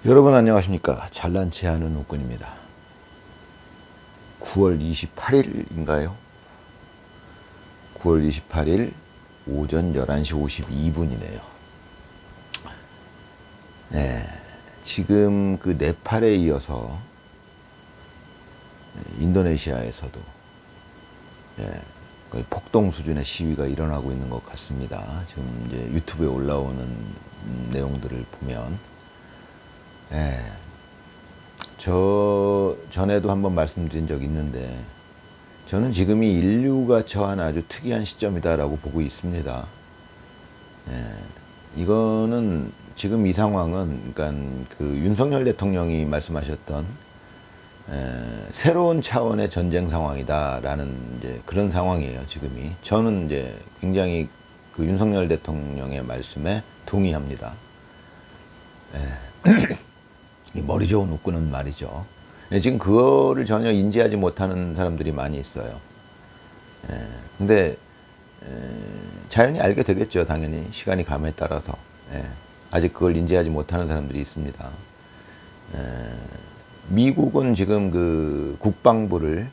여러분 안녕하십니까. 잘난체 하는 웃근입니다. 9월 28일인가요? 9월 28일 오전 11시 52분이네요. 네, 지금 그 네팔에 이어서 인도네시아에서도 거의 폭동 수준의 시위가 일어나고 있는 것 같습니다. 지금 이제 유튜브에 올라오는 내용들을 보면 저 전에도 한번 말씀드린 적이 있는데 저는 지금이 인류가 처한 아주 특이한 시점이다라고 보고 있습니다. 이거는 지금 이 상황은 그러니까 그 윤석열 대통령이 말씀하셨던 새로운 차원의 전쟁 상황이다라는 이제 그런 상황이에요. 지금이 저는 이제 굉장히 그 윤석열 대통령의 말씀에 동의합니다. 이 머리 좋은 웃구는 말이죠. 지금 그거를 전혀 인지하지 못하는 사람들이 많이 있어요. 근데 자연히 알게 되겠죠. 당연히 시간이 감에 따라서. 아직 그걸 인지하지 못하는 사람들이 있습니다. 미국은 지금 그 국방부를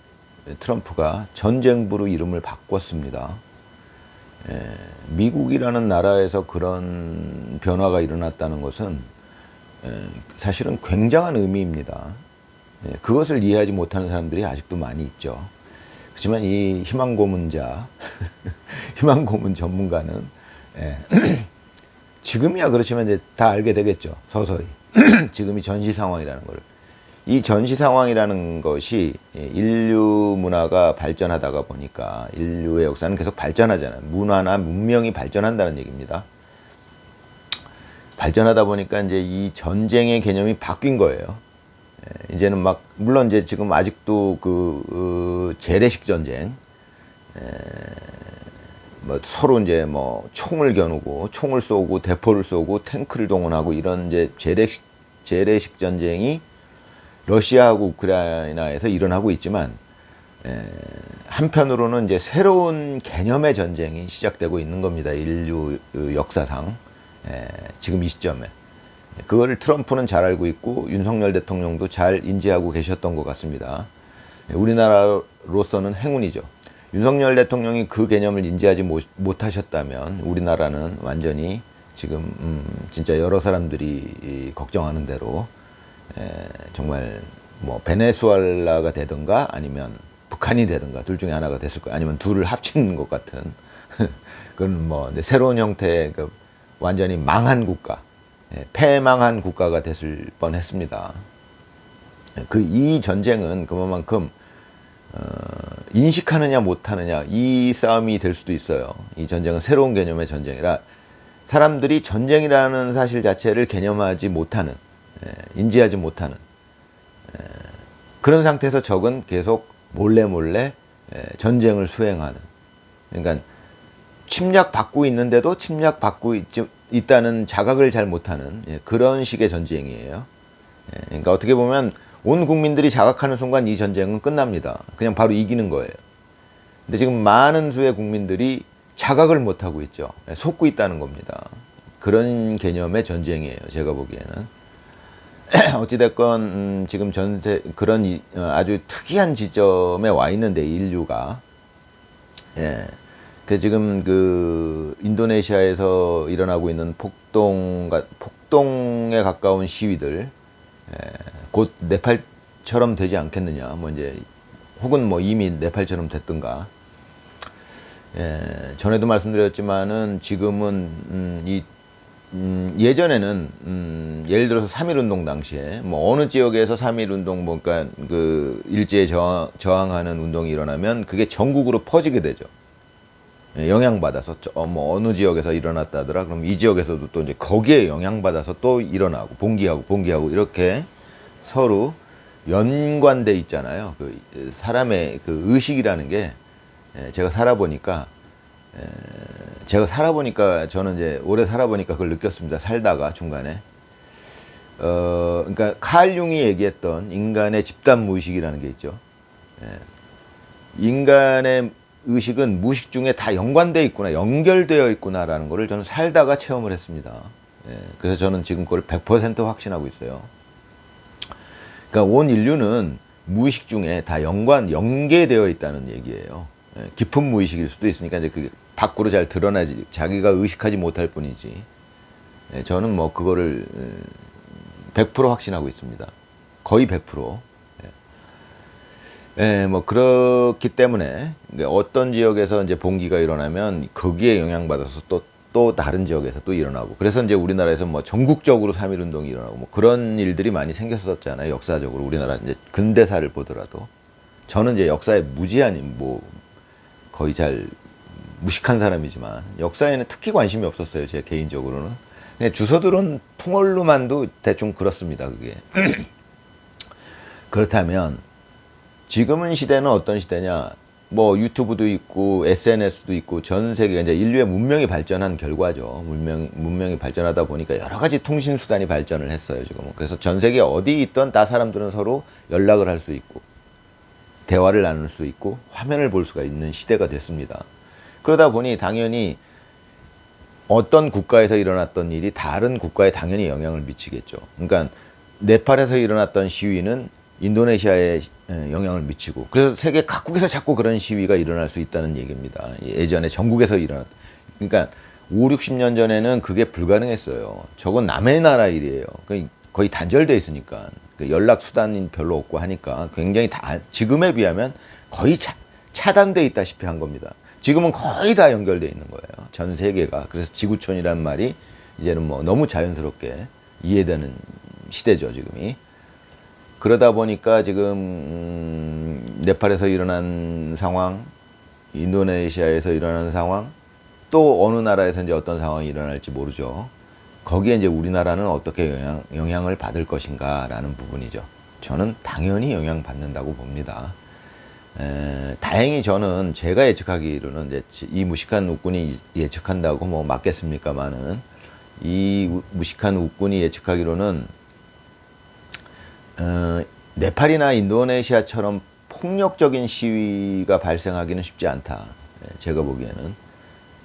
트럼프가 전쟁부로 이름을 바꿨습니다. 미국이라는 나라에서 그런 변화가 일어났다는 것은 사실은 굉장한 의미입니다. 그것을 이해하지 못하는 사람들이 아직도 많이 있죠. 그렇지만 이 희망고문자, 희망고문 전문가는 지금이야 그렇지만 이제 다 알게 되겠죠. 서서히. 지금이 전시 상황이라는 걸. 이 전시 상황이라는 것이 인류 문화가 발전하다가 보니까 인류의 역사는 계속 발전하잖아요. 문화나 문명이 발전한다는 얘기입니다. 발전하다 보니까 이제 이 전쟁의 개념이 바뀐 거예요. 이제는 막 물론 이제 지금 아직도 그 재래식 전쟁, 뭐 서로 이제 뭐 총을 겨누고 총을 쏘고 대포를 쏘고 탱크를 동원하고 이런 이제 재래식 전쟁이 러시아하고 우크라이나에서 일어나고 있지만 한편으로는 이제 새로운 개념의 전쟁이 시작되고 있는 겁니다. 인류 역사상. 지금 이 시점에 그거를 트럼프는 잘 알고 있고 윤석열 대통령도 잘 인지하고 계셨던 것 같습니다. 우리나라로서는 행운이죠. 윤석열 대통령이 그 개념을 인지하지 못하셨다면 우리나라는 완전히 지금 진짜 여러 사람들이 걱정하는 대로 정말 뭐 베네수엘라가 되든가 아니면 북한이 되든가 둘 중에 하나가 됐을 거예요. 아니면 둘을 합치는 것 같은 그건 뭐 새로운 형태의 그 완전히 망한 국가, 패망한 국가가 됐을 뻔했습니다. 이 전쟁은 그만큼 인식하느냐 못하느냐 이 싸움이 될 수도 있어요. 이 전쟁은 새로운 개념의 전쟁이라 사람들이 전쟁이라는 사실 자체를 개념하지 못하는, 인지하지 못하는 그런 상태에서 적은 계속 몰래 전쟁을 수행하는. 그러니까 침략받고 있는데도 침략받고 있다는 자각을 잘 못하는 그런 식의 전쟁이에요. 그러니까 어떻게 보면 온 국민들이 자각하는 순간 이 전쟁은 끝납니다. 그냥 바로 이기는 거예요. 근데 지금 많은 수의 국민들이 자각을 못하고 있죠. 속고 있다는 겁니다. 그런 개념의 전쟁이에요. 제가 보기에는. 어찌됐건 지금 그런 아주 특이한 지점에 와 있는데 인류가 그 지금 그 인도네시아에서 일어나고 있는 폭동에 가까운 시위들 곧 네팔처럼 되지 않겠느냐 뭐 이제 혹은 뭐 이미 네팔처럼 됐든가 전에도 말씀드렸지만은 지금은 예전에는 예를 들어서 3.1운동 당시에 뭐 어느 지역에서 3.1운동 뭔가 그 일제에 저항하는 운동이 일어나면 그게 전국으로 퍼지게 되죠. 영향받아서 뭐 어느 지역에서 일어났다더라. 그럼 이 지역에서도 또 이제 거기에 영향받아서 또 일어나고 봉기하고 이렇게 서로 연관돼 있잖아요. 그 사람의 그 의식이라는 게 제가 살아보니까 저는 이제 오래 살아보니까 그걸 느꼈습니다. 살다가 중간에 그러니까 칼 융이 얘기했던 인간의 집단 무의식이라는 게 있죠. 인간의 의식은 무의식 중에 다 연관되어 있구나, 연결되어 있구나라는 것을 저는 살다가 체험을 했습니다. 그래서 저는 지금 그걸 100% 확신하고 있어요. 그러니까 온 인류는 무의식 중에 다 연계되어 있다는 얘기예요. 예, 깊은 무의식일 수도 있으니까 이제 그게 밖으로 잘 드러나지, 자기가 의식하지 못할 뿐이지. 예, 저는 뭐 그거를 100% 확신하고 있습니다. 거의 100%. 예, 뭐 그렇기 때문에 어떤 지역에서 이제 봉기가 일어나면 거기에 영향받아서 또 다른 지역에서 또 일어나고, 그래서 이제 우리나라에서 뭐 전국적으로 3.1 운동이 일어나고 뭐 그런 일들이 많이 생겼었잖아요. 역사적으로 우리나라 이제 근대사를 보더라도. 저는 이제 역사에 무지한 뭐 거의 잘 무식한 사람이지만 역사에는 특히 관심이 없었어요. 제 개인적으로는. 그냥 주소들은 풍월루만도 대충 그렇습니다. 그게. 그렇다면 지금은 시대는 어떤 시대냐? 뭐 유튜브도 있고 SNS도 있고 전 세계 이제 인류의 문명이 발전한 결과죠. 문명이 발전하다 보니까 여러 가지 통신 수단이 발전을 했어요, 지금은. 그래서 전 세계 어디 있던 다 사람들은 서로 연락을 할 수 있고 대화를 나눌 수 있고 화면을 볼 수가 있는 시대가 됐습니다. 그러다 보니 당연히 어떤 국가에서 일어났던 일이 다른 국가에 당연히 영향을 미치겠죠. 그러니까 네팔에서 일어났던 시위는 인도네시아에 영향을 미치고, 그래서 세계 각국에서 자꾸 그런 시위가 일어날 수 있다는 얘기입니다. 예전에 전국에서 일어났, 그러니까 5, 60년 전에는 그게 불가능했어요. 저건 남의 나라 일이에요. 거의 단절돼 있으니까, 연락 수단이 별로 없고 하니까 굉장히 지금에 비하면 거의 차단돼 있다시피 한 겁니다. 지금은 거의 다 연결돼 있는 거예요, 전 세계가. 그래서 지구촌이란 말이 이제는 뭐 너무 자연스럽게 이해되는 시대죠, 지금이. 그러다 보니까 지금 네팔에서 일어난 상황, 인도네시아에서 일어나는 상황, 또 어느 나라에서 이제 어떤 상황이 일어날지 모르죠. 거기에 이제 우리나라는 어떻게 영향을 받을 것인가라는 부분이죠. 저는 당연히 영향받는다고 봅니다. 다행히 저는 제가 예측하기로는 이제 이 무식한 uk군이 예측한다고 뭐 맞겠습니까만은, 이 무식한 uk군이 예측하기로는 네팔이나 인도네시아처럼 폭력적인 시위가 발생하기는 쉽지 않다. 제가 보기에는.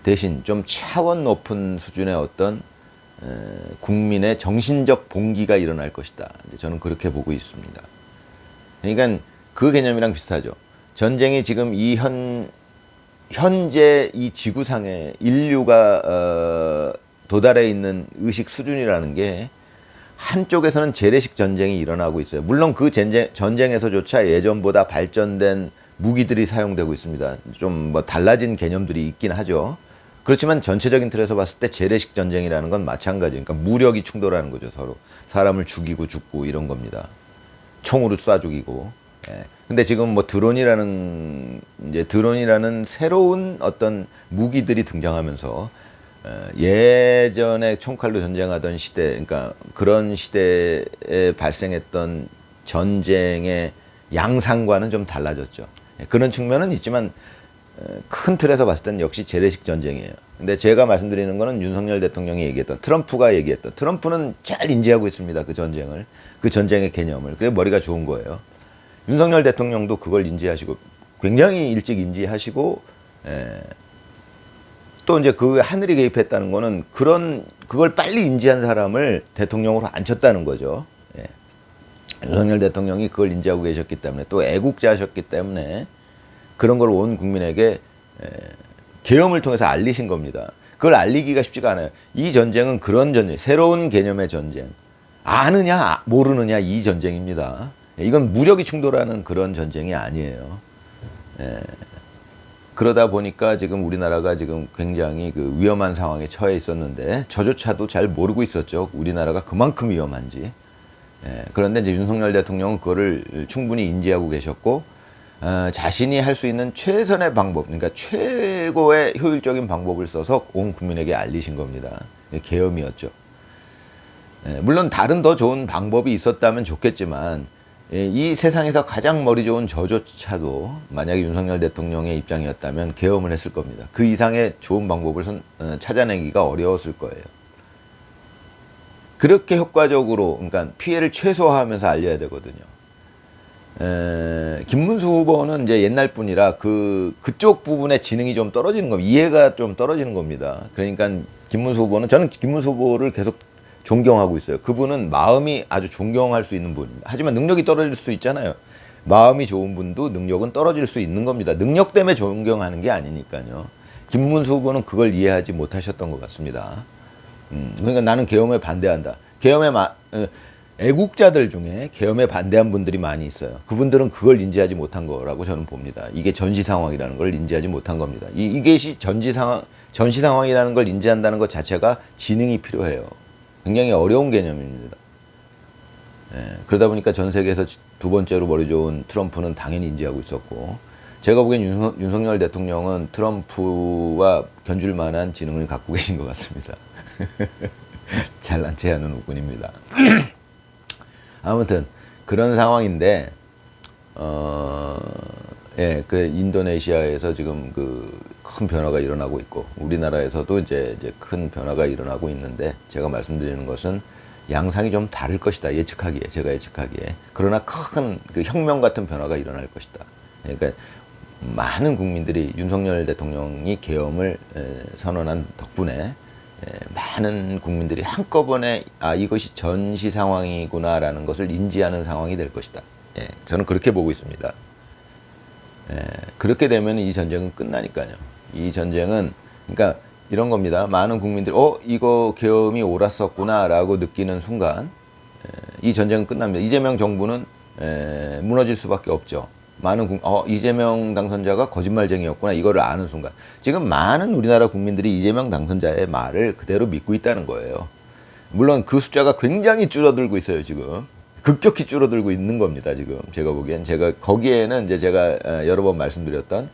대신 좀 차원 높은 수준의 어떤 국민의 정신적 봉기가 일어날 것이다. 저는 그렇게 보고 있습니다. 그러니까 그 개념이랑 비슷하죠. 전쟁이 지금 현재 이 지구상에 인류가 도달해 있는 의식 수준이라는 게, 한쪽에서는 재래식 전쟁이 일어나고 있어요. 물론 그 전쟁에서조차 예전보다 발전된 무기들이 사용되고 있습니다. 좀 뭐 달라진 개념들이 있긴 하죠. 그렇지만 전체적인 틀에서 봤을 때 재래식 전쟁이라는 건 마찬가지예요. 그러니까 무력이 충돌하는 거죠, 서로. 사람을 죽이고 죽고 이런 겁니다. 총으로 쏴 죽이고. 예. 근데 지금 뭐 드론이라는 새로운 어떤 무기들이 등장하면서 예전에 총칼로 전쟁하던 시대, 그러니까 그런 시대에 발생했던 전쟁의 양상과는 좀 달라졌죠. 그런 측면은 있지만 큰 틀에서 봤을 때는 역시 재래식 전쟁이에요. 근데 제가 말씀드리는 거는 윤석열 대통령이 얘기했던, 트럼프가 얘기했던, 트럼프는 잘 인지하고 있습니다. 그 전쟁을, 그 전쟁의 개념을. 그게 머리가 좋은 거예요. 윤석열 대통령도 그걸 인지하시고, 굉장히 일찍 인지하시고, 또 이제 그 하늘이 개입했다는 거는 그걸 빨리 인지한 사람을 대통령으로 앉혔다는 거죠. 예. 윤석열 대통령이 그걸 인지하고 계셨기 때문에, 또 애국자셨기 때문에 그런 걸 온 국민에게 계엄을 통해서 알리신 겁니다. 그걸 알리기가 쉽지가 않아요. 이 전쟁은 그런 전쟁, 새로운 개념의 전쟁. 아느냐 모르느냐 이 전쟁입니다. 이건 무력이 충돌하는 그런 전쟁이 아니에요. 그러다 보니까 지금 우리나라가 지금 굉장히 그 위험한 상황에 처해 있었는데, 저조차도 잘 모르고 있었죠. 우리나라가 그만큼 위험한지. 그런데 이제 윤석열 대통령은 그거를 충분히 인지하고 계셨고, 자신이 할 수 있는 최선의 방법, 그러니까 최고의 효율적인 방법을 써서 온 국민에게 알리신 겁니다. 계엄이었죠. 물론 다른 더 좋은 방법이 있었다면 좋겠지만, 이 세상에서 가장 머리 좋은 저조차도 만약에 윤석열 대통령의 입장이었다면 계엄을 했을 겁니다. 그 이상의 좋은 방법을 찾아내기가 어려웠을 거예요. 그렇게 효과적으로, 그러니까 피해를 최소화하면서 알려야 되거든요. 김문수 후보는 이제 옛날 분이라 그쪽 부분에 지능이 좀 떨어지는 겁니다. 이해가 좀 떨어지는 겁니다. 그러니까 김문수 후보는, 저는 김문수 후보를 계속 존경하고 있어요. 그분은 마음이 아주 존경할 수 있는 분입니다. 하지만 능력이 떨어질 수 있잖아요. 마음이 좋은 분도 능력은 떨어질 수 있는 겁니다. 능력 때문에 존경하는 게 아니니까요. 김문수 후보는 그걸 이해하지 못하셨던 것 같습니다. 그러니까 나는 계엄에 반대한다. 애국자들 중에 계엄에 반대한 분들이 많이 있어요. 그분들은 그걸 인지하지 못한 거라고 저는 봅니다. 이게 전시 상황이라는 걸 인지하지 못한 겁니다. 이게 전시 상황이라는 걸 인지한다는 것 자체가 지능이 필요해요. 굉장히 어려운 개념입니다. 그러다 보니까 전 세계에서 두 번째로 머리 좋은 트럼프는 당연히 인지하고 있었고, 제가 보기엔 윤석열 대통령은 트럼프와 견줄 만한 지능을 갖고 계신 것 같습니다. 잘난 체 하는 우군입니다. 아무튼 그런 상황인데, 그 인도네시아에서 지금 그 큰 변화가 일어나고 있고, 우리나라에서도 이제 큰 변화가 일어나고 있는데, 제가 말씀드리는 것은 양상이 좀 다를 것이다. 제가 예측하기에. 그러나 큰 그 혁명 같은 변화가 일어날 것이다. 그러니까 많은 국민들이 윤석열 대통령이 계엄을 선언한 덕분에 많은 국민들이 한꺼번에 이것이 전시 상황이구나라는 것을 인지하는 상황이 될 것이다. 저는 그렇게 보고 있습니다. 그렇게 되면 이 전쟁은 끝나니까요. 이 전쟁은 그러니까 이런 겁니다. 많은 국민들이 이거 계엄이 옳았었구나라고 느끼는 순간 이 전쟁은 끝납니다. 이재명 정부는 무너질 수밖에 없죠. 이재명 당선자가 거짓말쟁이였구나 이거를 아는 순간, 지금 많은 우리나라 국민들이 이재명 당선자의 말을 그대로 믿고 있다는 거예요. 물론 그 숫자가 굉장히 줄어들고 있어요. 지금 급격히 줄어들고 있는 겁니다. 지금 제가 보기엔 거기에는 이제 제가 여러 번 말씀드렸던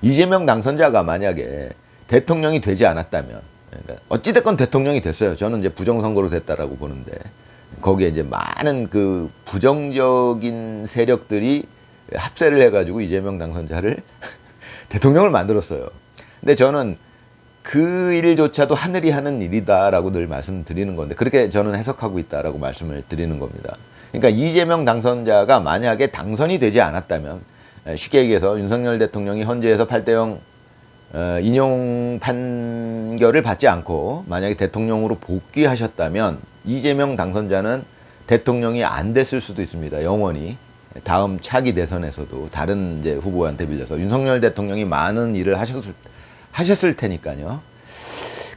이재명 당선자가 만약에 대통령이 되지 않았다면, 그러니까 어찌됐건 대통령이 됐어요. 저는 이제 부정선거로 됐다라고 보는데, 거기에 이제 많은 그 부정적인 세력들이 합세를 해가지고 이재명 당선자를 대통령을 만들었어요. 근데 저는 그 일조차도 하늘이 하는 일이다라고 늘 말씀드리는 건데, 그렇게 저는 해석하고 있다라고 말씀을 드리는 겁니다. 그러니까 이재명 당선자가 만약에 당선이 되지 않았다면, 쉽게 얘기해서 윤석열 대통령이 헌재에서 8대0 인용 판결을 받지 않고 만약에 대통령으로 복귀하셨다면 이재명 당선자는 대통령이 안 됐을 수도 있습니다. 영원히. 다음 차기 대선에서도 다른 이제 후보한테 빌려서 윤석열 대통령이 많은 일을 하셨을 테니까요.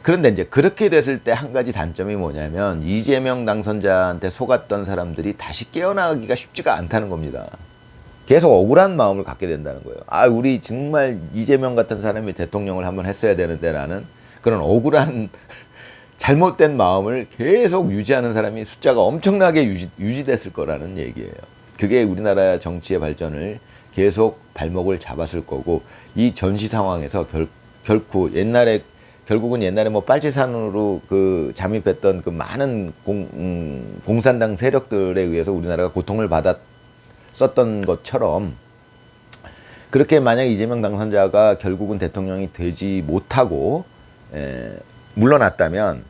그런데 이제 그렇게 됐을 때 한 가지 단점이 뭐냐면, 이재명 당선자한테 속았던 사람들이 다시 깨어나기가 쉽지가 않다는 겁니다. 계속 억울한 마음을 갖게 된다는 거예요. 우리 정말 이재명 같은 사람이 대통령을 한번 했어야 되는데라는 그런 억울한 잘못된 마음을 계속 유지하는 사람이 숫자가 엄청나게 유지됐을 거라는 얘기예요. 그게 우리나라 정치의 발전을 계속 발목을 잡았을 거고, 이 전시 상황에서 결국은 옛날에 뭐 빨치산으로 그 잠입했던 그 많은 공산당 세력들에 의해서 우리나라가 고통을 썼던 것처럼, 그렇게 만약 이재명 당선자가 결국은 대통령이 되지 못하고 물러났다면,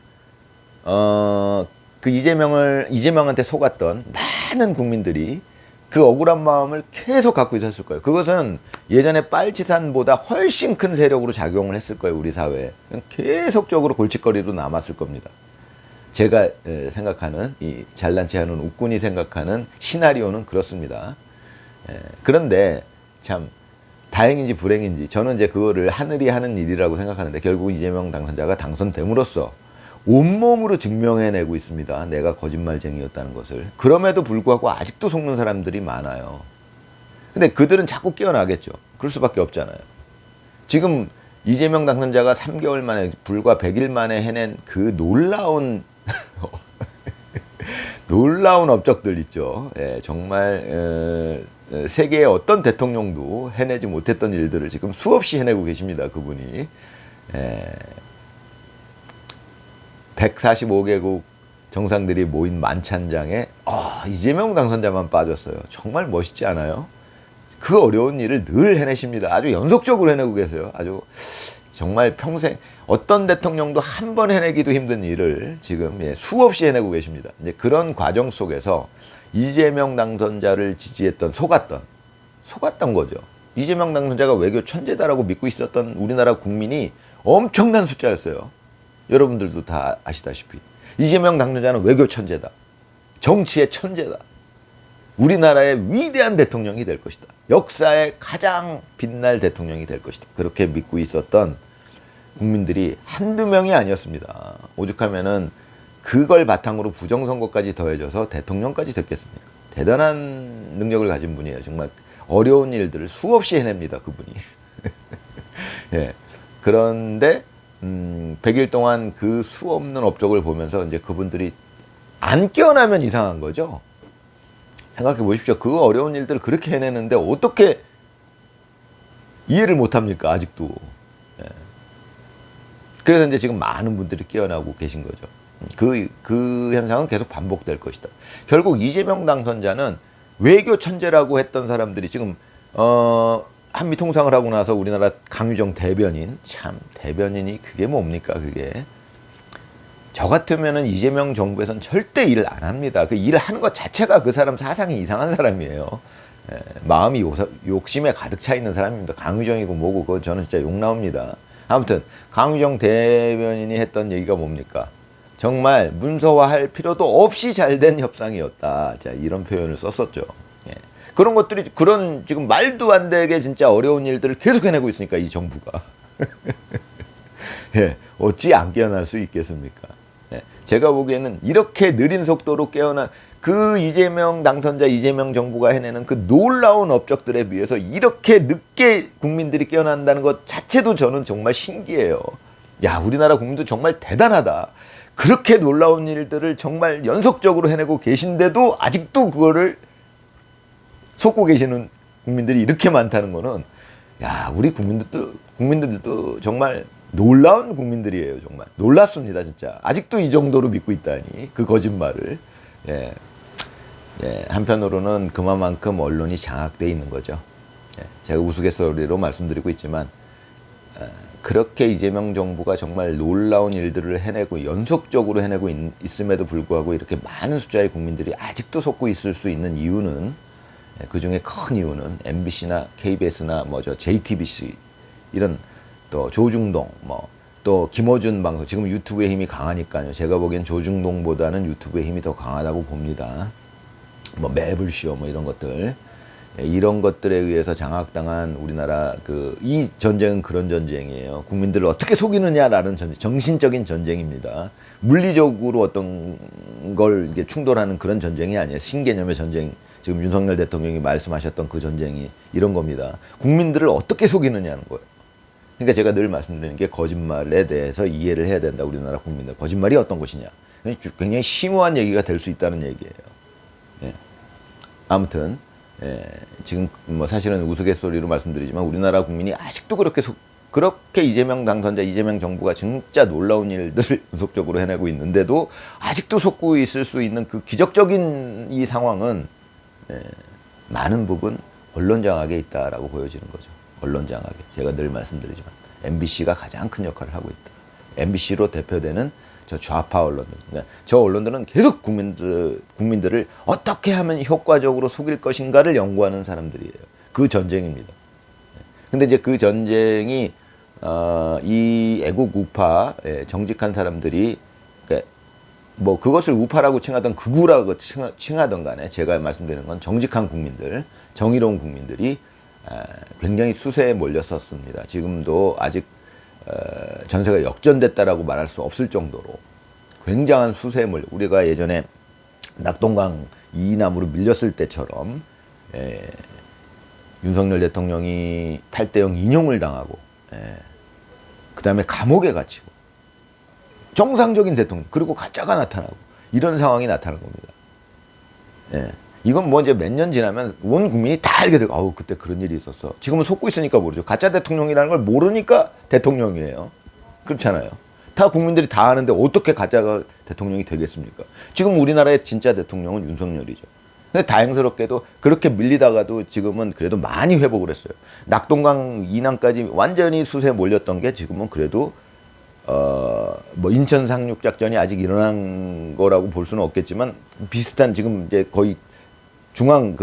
그 이재명한테 속았던 많은 국민들이 그 억울한 마음을 계속 갖고 있었을 거예요. 그것은 예전에 빨치산보다 훨씬 큰 세력으로 작용을 했을 거예요. 우리 사회에 계속적으로 골칫거리로 남았을 겁니다. 제가 생각하는, 이 잘난 체 하는 우꾼이 생각하는 시나리오는 그렇습니다. 그런데 참 다행인지 불행인지 저는 이제 그거를 하늘이 하는 일이라고 생각하는데, 결국 이재명 당선자가 당선됨으로써 온몸으로 증명해내고 있습니다. 내가 거짓말쟁이였다는 것을. 그럼에도 불구하고 아직도 속는 사람들이 많아요. 근데 그들은 자꾸 깨어나겠죠. 그럴 수밖에 없잖아요. 지금 이재명 당선자가 3개월 만에, 불과 100일 만에 해낸 그 놀라운 업적들 있죠. 정말 세계의 어떤 대통령도 해내지 못했던 일들을 지금 수없이 해내고 계십니다. 그분이. 145개국 정상들이 모인 만찬장에 이재명 당선자만 빠졌어요. 정말 멋있지 않아요? 그 어려운 일을 늘 해내십니다. 아주 연속적으로 해내고 계세요. 아주 정말 평생 어떤 대통령도 한 번 해내기도 힘든 일을 지금 수없이 해내고 계십니다. 이제 그런 과정 속에서 이재명 당선자를 지지했던, 속았던 거죠. 이재명 당선자가 외교 천재다라고 믿고 있었던 우리나라 국민이 엄청난 숫자였어요. 여러분들도 다 아시다시피. 이재명 당선자는 외교 천재다. 정치의 천재다. 우리나라의 위대한 대통령이 될 것이다. 역사의 가장 빛날 대통령이 될 것이다. 그렇게 믿고 있었던 국민들이 한두 명이 아니었습니다. 오죽하면은 그걸 바탕으로 부정선거까지 더해져서 대통령까지 됐겠습니까? 대단한 능력을 가진 분이에요. 정말 어려운 일들을 수없이 해냅니다. 그분이. 예. 그런데 100일 동안 그 수없는 업적을 보면서 이제 그분들이 안 깨어나면 이상한 거죠. 생각해 보십시오. 그 어려운 일들을 그렇게 해내는데 어떻게 이해를 못합니까? 아직도. 예. 그래서 이제 지금 많은 분들이 깨어나고 계신 거죠. 그 현상은 계속 반복될 것이다. 결국 이재명 당선자는 외교 천재라고 했던 사람들이 지금 한미 통상을 하고 나서 우리나라 강유정 대변인, 참 대변인이 그게 뭡니까 그게. 저 같으면은 이재명 정부에선 절대 일을 안 합니다. 그 일을 하는 것 자체가 그 사람 사상이 이상한 사람이에요. 예, 마음이 욕심에 가득 차 있는 사람입니다. 강유정이고 뭐고 그건 저는 진짜 욕 나옵니다. 아무튼 강유정 대변인이 했던 얘기가 뭡니까? 정말 문서화할 필요도 없이 잘된 협상이었다. 자, 이런 표현을 썼었죠. 예. 그런 것들이 그런 지금 말도 안 되게 진짜 어려운 일들을 계속 해내고 있으니까 이 정부가 예, 어찌 안 깨어날 수 있겠습니까? 예. 제가 보기에는 이렇게 느린 속도로 깨어난 그 이재명 당선자, 이재명 정부가 해내는 그 놀라운 업적들에 비해서 이렇게 늦게 국민들이 깨어난다는 것 자체도 저는 정말 신기해요. 야, 우리나라 국민도 정말 대단하다. 그렇게 놀라운 일들을 정말 연속적으로 해내고 계신데도 아직도 그거를 속고 계시는 국민들이 이렇게 많다는 거는, 야, 우리 국민들도 정말 놀라운 국민들이에요. 정말 놀랍습니다, 진짜. 아직도 이 정도로 믿고 있다니, 그 거짓말을. 예. 예, 한편으로는 그만큼 언론이 장악돼 있는 거죠. 예, 제가 우스갯소리로 말씀드리고 있지만 그렇게 이재명 정부가 정말 놀라운 일들을 해내고 연속적으로 해내고 있음에도 불구하고 이렇게 많은 숫자의 국민들이 아직도 속고 있을 수 있는 이유는, 그 중에 큰 이유는 MBC나 KBS나 뭐죠 JTBC 이런, 또 조중동 또 김어준 방송, 지금 유튜브의 힘이 강하니까요. 제가 보기엔 조중동보다는 유튜브의 힘이 더 강하다고 봅니다. 매블쇼 이런 것들, 이런 것들에 의해서 장악당한 우리나라 이 전쟁은 그런 전쟁이에요. 국민들을 어떻게 속이느냐라는 정신적인 전쟁입니다. 물리적으로 어떤 걸 이게 충돌하는 그런 전쟁이 아니에요. 신개념의 전쟁. 지금 윤석열 대통령이 말씀하셨던 그 전쟁이 이런 겁니다. 국민들을 어떻게 속이느냐는 거예요. 그러니까 제가 늘 말씀드리는 게 거짓말에 대해서 이해를 해야 된다. 우리나라 국민들. 거짓말이 어떤 것이냐. 굉장히 심오한 얘기가 될 수 있다는 얘기예요. 예. 아무튼 지금 사실은 우스갯소리로 말씀드리지만 우리나라 국민이 아직도 그렇게 이재명 당선자, 이재명 정부가 진짜 놀라운 일들을 연속적으로 해내고 있는데도 아직도 속고 있을 수 있는 그 기적적인 이 상황은 많은 부분 언론 장악에 있다라고 보여지는 거죠. 언론 장악에. 제가 늘 말씀드리지만 MBC가 가장 큰 역할을 하고 있다. MBC로 대표되는 저 좌파 언론들, 그러니까 저 언론들은 계속 국민들을 어떻게 하면 효과적으로 속일 것인가를 연구하는 사람들이에요. 그 전쟁입니다. 근데 이제 그 전쟁이 이 애국 우파, 정직한 사람들이, 그러니까 그것을 우파라고 칭하던 극우라고 칭하던 간에 제가 말씀드리는 건 정직한 국민들, 정의로운 국민들이 굉장히 수세에 몰렸었습니다. 지금도 아직 전세가 역전됐다라고 말할 수 없을 정도로 굉장한 수세에 몰려, 우리가 예전에 낙동강 이남으로 밀렸을 때처럼 윤석열 대통령이 8대0 인용을 당하고 그 다음에 감옥에 갇히고 정상적인 대통령, 그리고 가짜가 나타나고 이런 상황이 나타난 겁니다. 이건 이제 몇 년 지나면 온 국민이 다 알게 되고, 아우, 그때 그런 일이 있었어. 지금은 속고 있으니까 모르죠. 가짜 대통령이라는 걸 모르니까 대통령이에요. 그렇잖아요. 다 국민들이 다 아는데 어떻게 가짜가 대통령이 되겠습니까? 지금 우리나라의 진짜 대통령은 윤석열이죠. 근데 다행스럽게도 그렇게 밀리다가도 지금은 그래도 많이 회복을 했어요. 낙동강 이남까지 완전히 수세에 몰렸던 게 지금은 그래도 인천 상륙작전이 아직 일어난 거라고 볼 수는 없겠지만 비슷한, 지금 이제 거의 중앙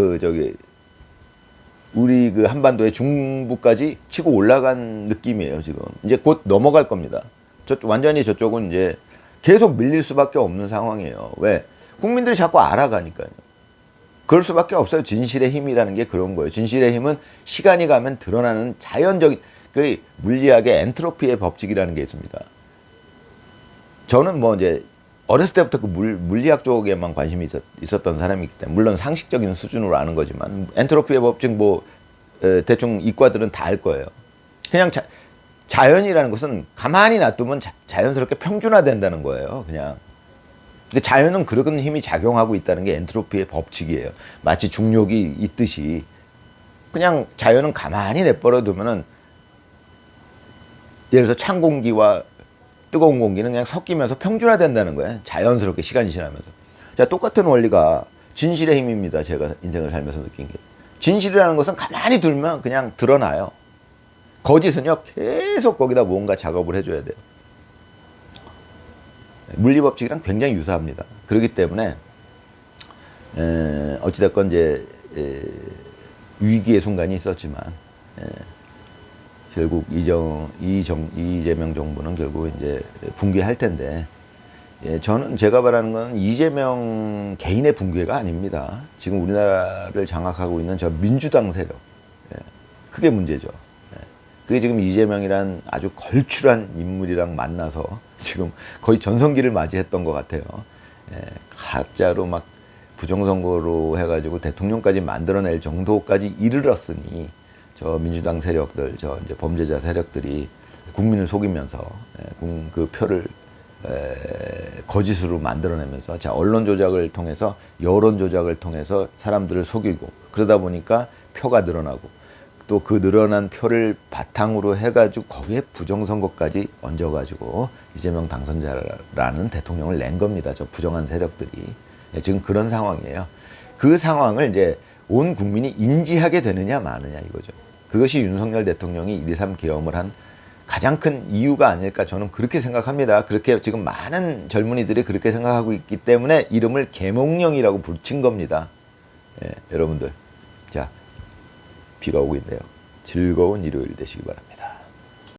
우리 한반도의 중부까지 치고 올라간 느낌이에요. 지금 이제 곧 넘어갈 겁니다. 완전히 저쪽은 이제 계속 밀릴 수밖에 없는 상황이에요. 왜? 국민들이 자꾸 알아가니까요. 그럴 수밖에 없어요. 진실의 힘이라는 게 그런 거예요. 진실의 힘은 시간이 가면 드러나는 자연적인, 그 물리학의 엔트로피의 법칙이라는 게 있습니다. 저는 뭐 이제 어렸을 때부터 그 물리학 쪽에만 관심이 있었던 사람이기 때문에, 물론 상식적인 수준으로 아는 거지만, 엔트로피의 법칙 뭐 대충 이과들은 다 알 거예요. 그냥 자연이라는 것은 가만히 놔두면 자연스럽게 평준화된다는 거예요. 그냥. 근데 자연은 그런 힘이 작용하고 있다는 게 엔트로피의 법칙이에요. 마치 중력이 있듯이 그냥 자연은 가만히 내버려 두면은, 예를 들어서 찬 공기와 뜨거운 공기는 그냥 섞이면서 평준화된다는 거예요. 자연스럽게 시간이 지나면서. 자, 똑같은 원리가 진실의 힘입니다. 제가 인생을 살면서 느낀 게. 진실이라는 것은 가만히 두면 그냥 드러나요. 거짓은요, 계속 거기다 뭔가 작업을 해줘야 돼요. 물리법칙이랑 굉장히 유사합니다. 그렇기 때문에 어찌됐건 이제 위기의 순간이 있었지만 결국 이재명 정부는 결국 이제 붕괴할 텐데, 저는 제가 바라는 건 이재명 개인의 붕괴가 아닙니다. 지금 우리나라를 장악하고 있는 저 민주당 세력, 그게 문제죠. 그게 지금 이재명이란 아주 걸출한 인물이랑 만나서 지금 거의 전성기를 맞이했던 것 같아요. 가짜로 막 부정선거로 해가지고 대통령까지 만들어낼 정도까지 이르렀으니, 저 민주당 세력들, 저 이제 범죄자 세력들이 국민을 속이면서 그 표를 거짓으로 만들어내면서, 자, 언론 조작을 통해서, 여론 조작을 통해서 사람들을 속이고, 그러다 보니까 표가 늘어나고, 또 그 늘어난 표를 바탕으로 해가지고 거기에 부정선거까지 얹어가지고 이재명 당선자라는 대통령을 낸 겁니다. 저 부정한 세력들이. 지금 그런 상황이에요. 그 상황을 이제 온 국민이 인지하게 되느냐 마느냐 이거죠. 그것이 윤석열 대통령이 1.23 계엄을 한 가장 큰 이유가 아닐까, 저는 그렇게 생각합니다. 그렇게 지금 많은 젊은이들이 그렇게 생각하고 있기 때문에 이름을 계몽령이라고 붙인 겁니다. 여러분들, 자, 비가 오고 있네요. 즐거운 일요일 되시기 바랍니다.